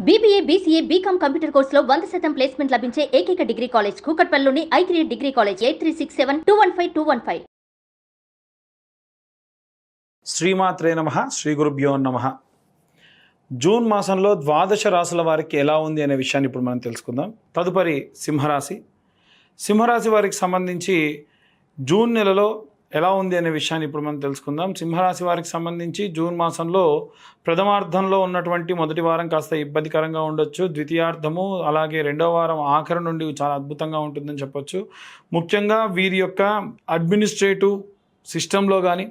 BBA, BCA, BCom computer కోర్సులో 100% placement లభించే ఏకైక డిగ్రీ కాలేజ్ కూకట్పల్లిలోని i3 డిగ్రీ కాలేజ్ 8367215215. శ్రీమాత్రే నమః. శ్రీ గురుభ్యో నమః. జూన్ మాసంలో ద్వాదశ రాశుల వారికి ఎలా ఉంది అనే విషయాన్ని ఇప్పుడు మనం తెలుసుకుందాం. తదుపరి సింహరాశి. సింహరాశి వారికి సంబంధించి జూన్ నెలలో ఎలా ఉంది అనే విషయాన్ని ఇప్పుడు మనం తెలుసుకుందాం. సింహరాశి వారికి సంబంధించి జూన్ మాసంలో ప్రథమార్థంలో ఉన్నటువంటి మొదటి వారం కాస్త ఇబ్బందికరంగా ఉండొచ్చు. ద్వితీయార్థము అలాగే రెండవ వారం ఆఖరి నుండి చాలా అద్భుతంగా ఉంటుందని చెప్పొచ్చు. ముఖ్యంగా వీరి యొక్క అడ్మినిస్ట్రేటివ్ సిస్టంలో కానీ,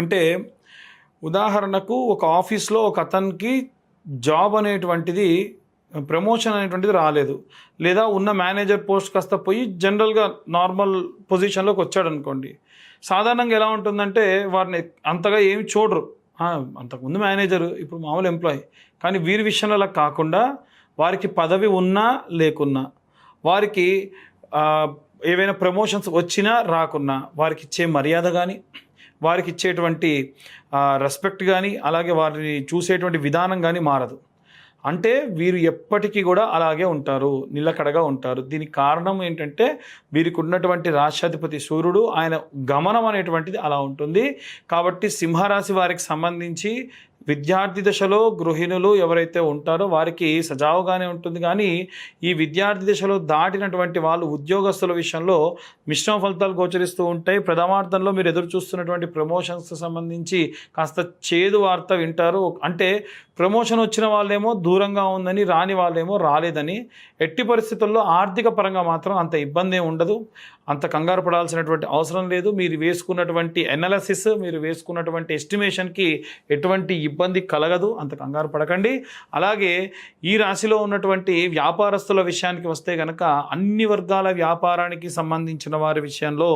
అంటే ఉదాహరణకు ఒక ఆఫీస్లో ఒక అతనికి జాబ్ అనేటువంటిది, ప్రమోషన్ అనేటువంటిది రాలేదు, లేదా ఉన్న మేనేజర్ పోస్ట్ కాస్త పోయి జనరల్గా నార్మల్ పొజిషన్లోకి వచ్చాడు అనుకోండి. సాధారణంగా ఎలా ఉంటుందంటే వారిని అంతగా ఏమి చూడరు. అంతకుముందు మేనేజరు, ఇప్పుడు మామూలు ఎంప్లాయీ. కానీ వీరి విషయంలో అలా కాకుండా వారికి పదవి ఉన్నా లేకున్నా, వారికి ఏవైనా ప్రమోషన్స్ వచ్చినా రాకున్నా, వారికి ఇచ్చే మర్యాద కానీ, వారికి ఇచ్చేటువంటి రెస్పెక్ట్ కానీ, అలాగే వారిని చూసేటువంటి విధానం కానీ మారదు. అంటే వీరు ఎప్పటికీ కూడా అలాగే ఉంటారు, నిలకడగా ఉంటారు. దీనికి కారణం ఏంటంటే వీరికి ఉన్నటువంటి రాష్ట్రాధిపతి సూర్యుడు, ఆయన గమనం అనేటువంటిది అలా ఉంటుంది. కాబట్టి సింహరాశి వారికి సంబంధించి విద్యార్థి దశలో గృహిణులు ఎవరైతే ఉంటారో వారికి సజావుగానే ఉంటుంది. కానీ ఈ విద్యార్థి దశలో దాటినటువంటి వాళ్ళు ఉద్యోగస్తుల విషయంలో మిశ్రమ ఫలితాలు గోచరిస్తూ ఉంటాయి. ప్రథమార్థంలో మీరు ఎదురు చూస్తున్నటువంటి ప్రమోషన్స్కి సంబంధించి కాస్త చేదు వార్త వింటారు. అంటే ప్రమోషన్ వచ్చిన వాళ్ళేమో దూరంగా ఉందని, రాని వాళ్ళేమో రాలేదని. ఎట్టి పరిస్థితుల్లో ఆర్థిక పరంగా మాత్రం అంత ఇబ్బంది ఉండదు, అంత కంగారు పడాల్సినటువంటి అవసరం లేదు. మీరు వేసుకున్నటువంటి ఎనాలిసిస్, మీరు వేసుకున్నటువంటి ఎస్టిమేషన్కి ఎటువంటి ఇబ్బంది కలగదు, అంత కంగారు పడకండి. అలాగే ఈ రాశిలో ఉన్నటువంటి వ్యాపారస్తుల విషయానికి వస్తే కనుక అన్ని వర్గాల వ్యాపారానికి సంబంధించిన వారి విషయంలో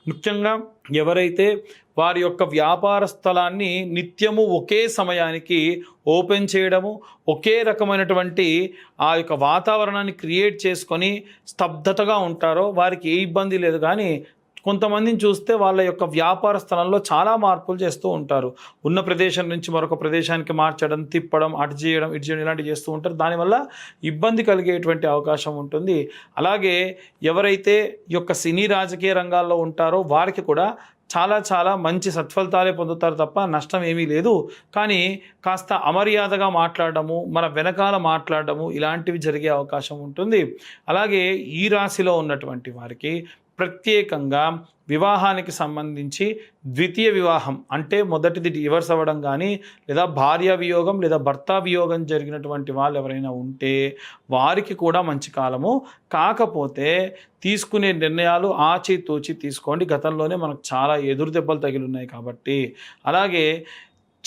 ముఖ్యంగా ఎవరైతే వారి యొక్క వ్యాపార స్థలాన్ని నిత్యము ఒకే సమయానికి ఓపెన్ చేయడము, ఒకే రకమైనటువంటి ఆ యొక్క వాతావరణాన్ని క్రియేట్ చేసుకొని స్తబ్దతగా ఉంటారో వారికి ఏ ఇబ్బంది లేదు. కానీ కొంతమందిని చూస్తే వాళ్ళ యొక్క వ్యాపార స్థలంలో చాలా మార్పులు చేస్తూ ఉంటారు. ఉన్న ప్రదేశం నుంచి మరొక ప్రదేశానికి మార్చడం, తిప్పడం, అటు చేయడం, ఇటు చేయడం, ఇలాంటివి చేస్తూ ఉంటారు. దానివల్ల ఇబ్బంది కలిగేటువంటి అవకాశం ఉంటుంది. అలాగే ఎవరైతే ఈ యొక్క సినీ రాజకీయ రంగాల్లో ఉంటారో వారికి కూడా చాలా మంచి సత్ఫలితాలే పొందుతారు తప్ప నష్టం ఏమీ లేదు. కానీ కాస్త అమర్యాదగా మాట్లాడడము, మన వెనకాల మాట్లాడడము, ఇలాంటివి జరిగే అవకాశం ఉంటుంది. అలాగే ఈ రాశిలో ఉన్నటువంటి వారికి ప్రత్యేకంగా వివాహానికి సంబంధించి ద్వితీయ వివాహం, అంటే మొదటిది డివర్స్ అవ్వడం కానీ, లేదా భార్య వియోగం లేదా భర్త వియోగం జరిగినటువంటి వాళ్ళు ఎవరైనా ఉంటే వారికి కూడా మంచి కాలము. కాకపోతే తీసుకునే నిర్ణయాలు ఆచితూచి తీసుకోండి. గతంలోనే మనకు చాలా ఎదురు దెబ్బలు తగిలిన్నాయి కాబట్టి. అలాగే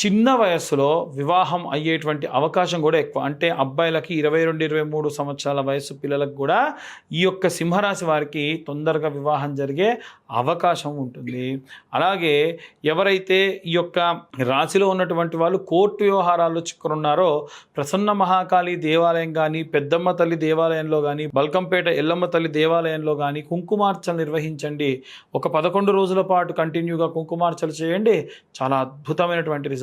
చిన్న వయస్సులో వివాహం అయ్యేటువంటి అవకాశం కూడా ఎక్కువ. అంటే అబ్బాయిలకి 22-23 సంవత్సరాల వయసు పిల్లలకు కూడా ఈ యొక్క సింహరాశి వారికి తొందరగా వివాహం జరిగే అవకాశం ఉంటుంది. అలాగే ఎవరైతే ఈ యొక్క రాశిలో ఉన్నటువంటి వాళ్ళు కోర్టు వ్యవహారాల్లో చిక్కున్నారో ప్రసన్న మహాకాళి దేవాలయం కానీ, పెద్దమ్మ తల్లి దేవాలయంలో కానీ, బల్కంపేట ఎల్లమ్మ తల్లి దేవాలయంలో కానీ కుంకుమార్చలు నిర్వహించండి. ఒక 11 రోజుల పాటు కంటిన్యూగా కుంకుమార్చలు చేయండి. చాలా అద్భుతమైనటువంటి రిజల్ట్స్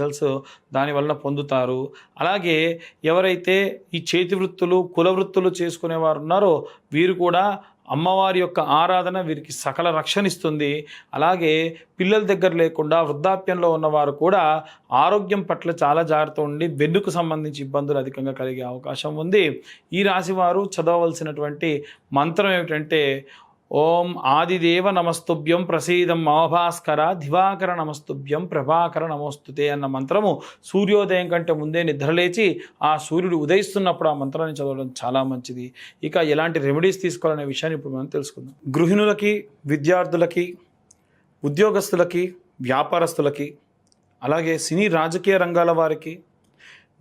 దానివల్ల పొందుతారు. అలాగే ఎవరైతే ఈ చేతి వృత్తులు, కుల వృత్తులు చేసుకునేవారు ఉన్నారో వీరు కూడా అమ్మవారి యొక్క ఆరాధన వీరికి సకల రక్షణ ఇస్తుంది. అలాగే పిల్లల దగ్గర లేకుండా వృద్ధాప్యంలో ఉన్నవారు కూడా ఆరోగ్యం పట్ల చాలా జాగ్రత్త ఉండి వెన్నుకు సంబంధించి ఇబ్బందులు అధికంగా కలిగే అవకాశం ఉంది. ఈ రాశి వారు చదవవలసినటువంటి మంత్రం ఏమిటంటే ఓం ఆదిదేవ నమస్తుభ్యం ప్రసీదం మమభాస్కర దివాకర నమస్తుభ్యం ప్రభాకర నమోస్తుతే అన్న మంత్రము సూర్యోదయం కంటే ముందే నిద్రలేచి ఆ సూర్యుడు ఉదయిస్తున్నప్పుడు ఆ మంత్రాన్ని చదవడం చాలా మంచిది. ఇక ఎలాంటి రెమెడీస్ తీసుకోవాలనే విషయాన్ని ఇప్పుడు మనం తెలుసుకుందాం. గృహిణులకి, విద్యార్థులకి, ఉద్యోగస్తులకి, వ్యాపారస్తులకి, అలాగే సినీ రాజకీయ రంగాల వారికి,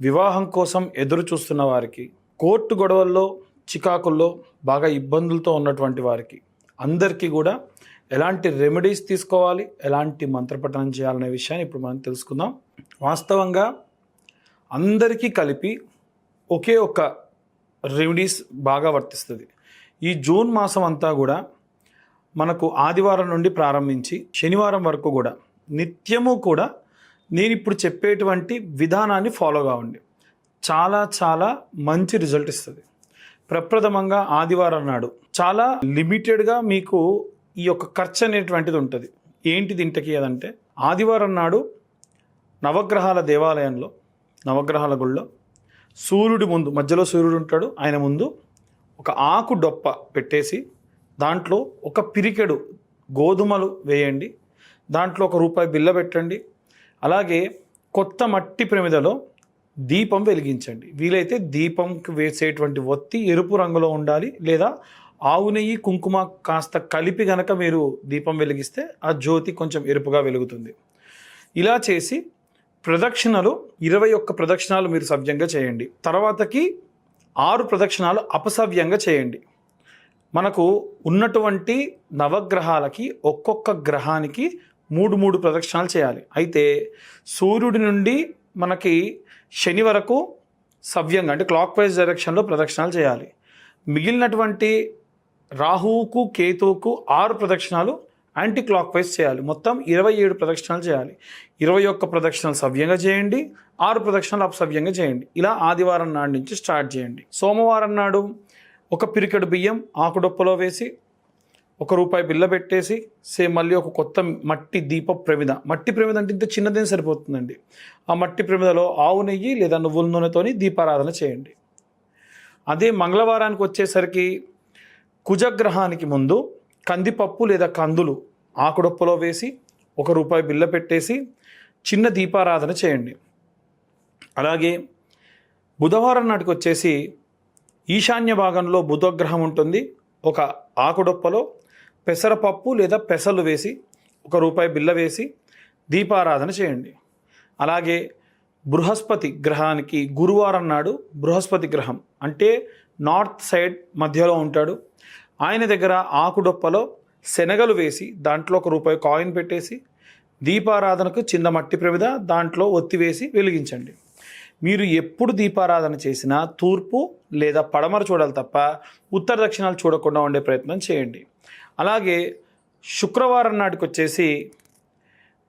వివాహం కోసం ఎదురు చూస్తున్న వారికి, కోర్టు గొడవల్లో చికాకుల్లో బాగా ఇబ్బందులతో ఉన్నటువంటి వారికి అందరికీ కూడా ఎలాంటి రెమెడీస్ తీసుకోవాలి, ఎలాంటి మంత్రపఠనం చేయాలనే విషయాన్ని ఇప్పుడు మనం తెలుసుకుందాం. వాస్తవంగా అందరికీ కలిపి ఒకే ఒక రెమెడీస్ బాగా వర్తిస్తుంది. ఈ జూన్ మాసం అంతా కూడా మనకు ఆదివారం నుండి ప్రారంభించి శనివారం వరకు కూడా నిత్యము కూడా నేను ఇప్పుడు చెప్పేటువంటి విధానాన్ని ఫాలో కావండి. చాలా చాలా మంచి రిజల్ట్ ఇస్తుంది. ప్రప్రథమంగా ఆదివారం నాడు చాలా లిమిటెడ్గా మీకు ఈ యొక్క ఖర్చు అనేటువంటిది ఉంటుంది. ఏంటిది ఇంతకీ అదంటే, ఆదివారం నాడు నవగ్రహాల దేవాలయంలో, నవగ్రహాల గుళ్ళో సూర్యుడి ముందు, మధ్యలో సూర్యుడు ఉంటాడు, ఆయన ముందు ఒక ఆకు డొప్ప పెట్టేసి దాంట్లో ఒక పిరికెడు గోధుమలు వేయండి, దాంట్లో ₹1 బిల్ల పెట్టండి. అలాగే కొత్త మట్టి ప్రమిదలో దీపం వెలిగించండి. వీలైతే దీపంకి వేసేటువంటి ఒత్తి ఎరుపు రంగులో ఉండాలి, లేదా ఆవు నెయ్యి కుంకుమ కాస్త కలిపి గనక మీరు దీపం వెలిగిస్తే ఆ జ్యోతి కొంచెం ఎరుపుగా వెలుగుతుంది. ఇలా చేసి ప్రదక్షిణలు 21 ప్రదక్షిణాలు మీరు సవ్యంగా చేయండి. తర్వాతకి 6 ప్రదక్షిణాలు అపసవ్యంగా చేయండి. మనకు ఉన్నటువంటి నవగ్రహాలకి ఒక్కొక్క గ్రహానికి 3 ప్రదక్షిణాలు చేయాలి. అయితే సూర్యుడి నుండి మనకి శని వరకు సవ్యంగా అంటే క్లాక్ వైజ్ డైరెక్షన్లో ప్రదక్షిణాలు చేయాలి. మిగిలినటువంటి రాహువుకు కేతువుకు 6 ప్రదక్షిణాలు యాంటీ క్లాక్ వైజ్ చేయాలి. మొత్తం 27 ప్రదక్షిణాలు చేయాలి. 21 ప్రదక్షిణాలు సవ్యంగా చేయండి, 6 ప్రదక్షిణాలు అపసవ్యంగా చేయండి. ఇలా ఆదివారం నాడు నుంచి స్టార్ట్ చేయండి. సోమవారం నాడు ఒక పిరికెడు బియ్యం ఆకుడొప్పలో వేసి ₹1 బిల్ల పెట్టేసి సేమ్ మళ్ళీ ఒక కొత్త మట్టి దీప ప్రమిద, మట్టి ప్రమిద అంటే ఇంత చిన్నదేం సరిపోతుందండి. ఆ మట్టి ప్రమిదలో ఆవు నెయ్యి లేదా నువ్వుల నూనెతోని దీపారాధన చేయండి. అదే మంగళవారానికి వచ్చేసరికి కుజగ్రహానికి ముందు కందిపప్పు లేదా కందులు ఆకుడొప్పలో వేసి ₹1 బిల్ల పెట్టేసి చిన్న దీపారాధన చేయండి. అలాగే బుధవారం నాటికి వచ్చేసి ఈశాన్య భాగంలో బుధగ్రహం ఉంటుంది. ఒక ఆకుడొప్పలో పెసరపప్పు లేదా పెసలు వేసి ₹1 బిల్ల వేసి దీపారాధన చేయండి. అలాగే బృహస్పతి గ్రహానికి గురువారం నాడు బృహస్పతి గ్రహం అంటే నార్త్ సైడ్ మధ్యలో ఉంటాడు. ఆయన దగ్గర ఆకుడొప్పలో శనగలు వేసి దాంట్లో ₹1 కాయిన్ పెట్టేసి దీపారాధనకు చిన్న మట్టి ప్రమిద దాంట్లో ఒత్తి వేసి వెలిగించండి. మీరు ఎప్పుడు దీపారాధన చేసినా తూర్పు లేదా పడమర చూడాలి తప్ప ఉత్తర దక్షిణాలు చూడకుండా ఉండే ప్రయత్నం చేయండి. అలాగే శుక్రవారం నాటికి వచ్చేసి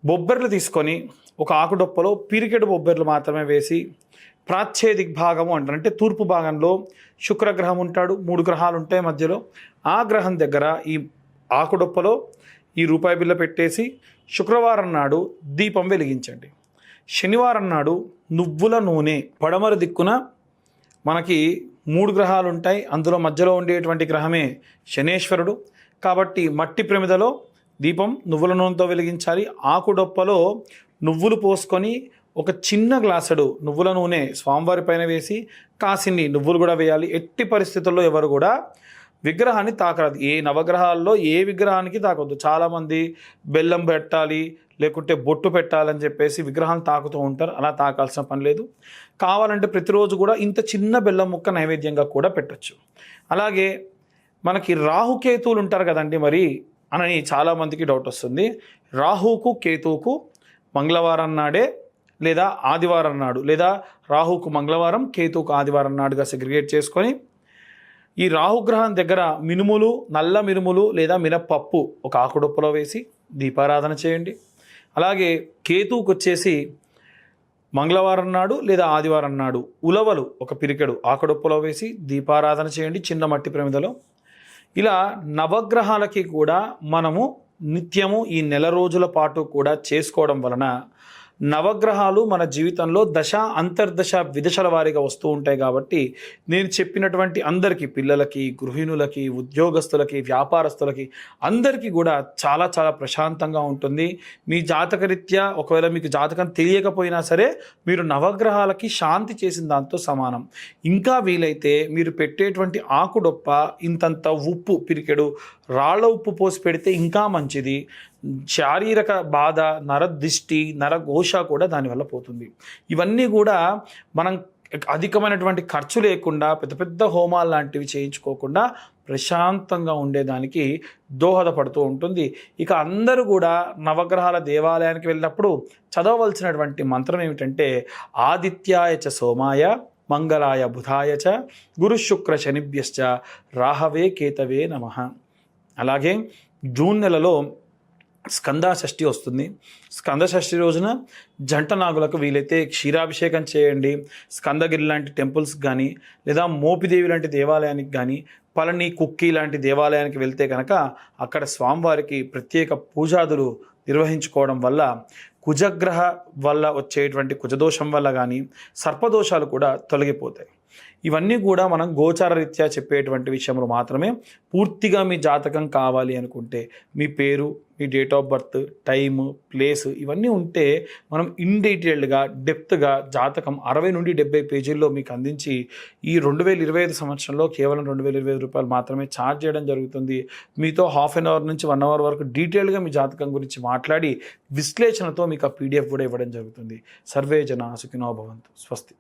బొబ్బర్లు తీసుకొని ఒక ఆకుడొప్పలో పిరికెడు బొబ్బర్లు మాత్రమే వేసి ప్రాచ్య దిగ్భాగము అంటారు, అంటే తూర్పు భాగంలో శుక్రగ్రహం ఉంటాడు, 3 గ్రహాలు ఉంటాయి మధ్యలో. ఆ గ్రహం దగ్గర ఈ ఆకుడొప్పలో ఈ ₹1 బిల్ల పెట్టేసి శుక్రవారం నాడు దీపం వెలిగించండి. శనివారం నాడు నువ్వుల నూనె, పడమర దిక్కున మనకి 3 గ్రహాలు ఉంటాయి, అందులో మధ్యలో ఉండేటువంటి గ్రహమే శనేశ్వరుడు. కాబట్టి మట్టి ప్రమిదలో దీపం నువ్వుల నూనెతో వెలిగించాలి. ఆకుడొప్పలో నువ్వులు పోసుకొని ఒక చిన్న గ్లాసుడు నువ్వుల నూనె స్వామివారి పైన వేసి కాసిన్ని నువ్వులు కూడా వేయాలి. ఎట్టి పరిస్థితుల్లో ఎవరు కూడా విగ్రహాన్ని తాకరాదు. ఏ నవగ్రహాల్లో ఏ విగ్రహానికి తాకొద్దు. చాలామంది బెల్లం పెట్టాలి లేకుంటే బొట్టు పెట్టాలని చెప్పేసి విగ్రహాన్ని తాకుతూ ఉంటారు. అలా తాకాల్సిన పని లేదు. కావాలంటే ప్రతిరోజు కూడా ఇంత చిన్న బెల్లం ముక్క నైవేద్యంగా కూడా పెట్టచ్చు. అలాగే మనకి రాహుకేతువులు ఉంటారు కదండి మరి అని చాలామందికి డౌట్ వస్తుంది. రాహుకు కేతువుకు మంగళవారం నాడే లేదా ఆదివారం నాడు, లేదా రాహుకు మంగళవారం కేతువుకు ఆదివారం నాడుగా సెగ్రిగేట్ చేసుకొని ఈ రాహుగ్రహం దగ్గర మినుములు, నల్ల మినుములు లేదా మినప్పప్పు ఒక ఆకుడొప్పలో వేసి దీపారాధన చేయండి. అలాగే కేతువుకు వచ్చేసి మంగళవారం నాడు లేదా ఆదివారం నాడు ఉలవలు ఒక పిరికెడు ఆకుడొప్పలో వేసి దీపారాధన చేయండి చిన్న మట్టి ప్రమిదలో. ఇలా నవగ్రహాలకి కూడా మనము నిత్యము ఈ నెల రోజుల పాటు కూడా చేసుకోవడం వలన నవగ్రహాలు మన జీవితంలో దశ అంతర్దశ విదశల వారీగా వస్తూ ఉంటాయి. కాబట్టి నేను చెప్పినటువంటి అందరికీ, పిల్లలకి, గృహిణులకి, ఉద్యోగస్తులకి, వ్యాపారస్తులకి అందరికీ కూడా చాలా చాలా ప్రశాంతంగా ఉంటుంది. మీ జాతకరీత్యా ఒకవేళ మీకు జాతకం తెలియకపోయినా సరే మీరు నవగ్రహాలకి శాంతి చేసిన దాంతో సమానం. ఇంకా వీలైతే మీరు పెట్టేటువంటి ఆకుడొప్ప ఇంతంత ఉప్పు, పిరికెడు రాళ్ళ ఉప్పు పోసి పెడితే ఇంకా మంచిది. శారీరక బాధ, నరదిష్టి, నరఘోష కూడా దానివల్ల పోతుంది. ఇవన్నీ కూడా మనం అధికమైనటువంటి ఖర్చు లేకుండా పెద్ద పెద్ద హోమాలు లాంటివి చేయించుకోకుండా ప్రశాంతంగా ఉండేదానికి దోహదపడుతూ ఉంటుంది. ఇక అందరూ కూడా నవగ్రహాల దేవాలయానికి వెళ్ళినప్పుడు చదవవలసినటువంటి మంత్రం ఏమిటంటే ఆదిత్యాయ చ సోమాయ మంగళాయ బుధాయ చ గురు శుక్ర శనిభ్యశ్చ రాహవే కేతవే నమః. అలాగే జూన్ నెలలో స్కంద షష్ఠి వస్తుంది. స్కంద షష్ఠి రోజున జంట నాగులకు వీలైతే క్షీరాభిషేకం చేయండి. స్కందగిరి లాంటి టెంపుల్స్ కానీ లేదా మోపిదేవి లాంటి దేవాలయానికి కానీ పళని కుక్కి లాంటి దేవాలయానికి వెళ్తే కనుక అక్కడ స్వామివారికి ప్రత్యేక పూజాదులు నిర్వహించుకోవడం వల్ల కుజగ్రహ వల్ల వచ్చేటువంటి కుజదోషం వల్ల కానీ సర్పదోషాలు కూడా తొలగిపోతాయి. ఇవన్నీ కూడా మనం గోచార రీత్యా చెప్పేటువంటి విషయంలో మాత్రమే. పూర్తిగా మీ జాతకం కావాలి అనుకుంటే మీ పేరు, మీ date of birth, time, place ఇవన్నీ ఉంటే మనం ఇన్ డీటెయిల్డ్గా డెప్త్గా జాతకం 60 నుండి 70 పేజీల్లో మీకు అందించి ఈ 2025 సంవత్సరంలో కేవలం 2025 రూపాయలు మాత్రమే ఛార్జ్ చేయడం జరుగుతుంది. మీతో హాఫ్ అన్ అవర్ నుంచి 1 అవర్ వరకు డీటెయిల్గా మీ జాతకం గురించి మాట్లాడి విశ్లేషణతో మీకు ఆ PDF కూడా ఇవ్వడం జరుగుతుంది. సర్వే జన సుఖినో భవంతు. స్వస్తి.